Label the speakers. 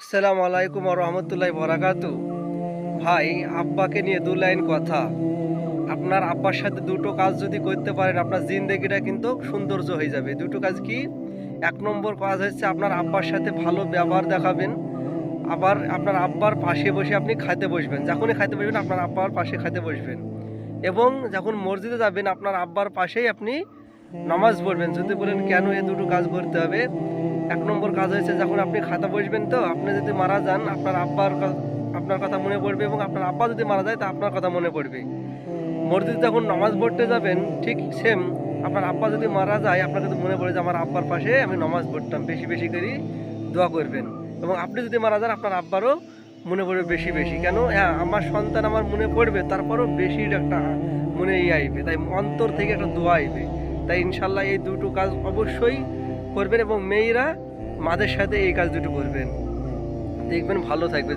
Speaker 1: আসসালামু আলাইকুম ওয়া রাহমাতুল্লাহি ওয়া বারাকাতু। ভাই, আব্বাকে নিয়ে দু লাইন কথা। আপনার আব্বার সাথে দুটো কাজ যদি করতে পারেন, আপনার জিন্দেগিটা কিন্তু সৌন্দর্য হয়ে যাবে। দুটো কাজ কি? ১ নম্বর কাজ হচ্ছে আপনার আব্বার সাথে ভালো ব্যবহার দেখাবেন। আবার আপনার আব্বার পাশে বসে আপনি খাইতে বসবেন। যখনই খাইতে বসবেন আপনার আব্বার পাশে খাইতে বসবেন। এবং যখন মসজিদে যাবেন আপনার আব্বার পাশেই আপনি নামাজ পড়বেন। যদি বলেন কেন এ দুটো কাজ করতে হবে? ১ নম্বর কাজ হয়েছে যখন আপনি খাতা বসবেন, তো আপনি যদি মারা যান আপনার আপনার কথা মনে পড়বে, এবং আপনার আব্বা যদি মারা যায় তা আপনার কথা মনে পড়বে। মসজিদে যখন নামাজ পড়তে যাবেন ঠিক সেম, আপনার আব্বা যদি মারা যায় আপনার কিন্তু মনে পড়ে যে আমার আব্বার পাশে আমি নামাজ পড়তাম। বেশি বেশি করে দোয়া করবেন। এবং আপনি যদি মারা যান আপনার আব্বারও মনে পড়বে বেশি বেশি। কেন? হ্যাঁ, আমার সন্তান আমার মনে পড়বে, তারপরও বেশি একটা মনে আইবে, তাই অন্তর থেকে একটা দোয়া আইবে। তাই ইনশাল্লাহ এই দুটো কাজ অবশ্যই করবেন, এবং মেয়েরা মাদের সাথে এই কাজ দুটো করবেন, দেখবেন ভালো থাকবে।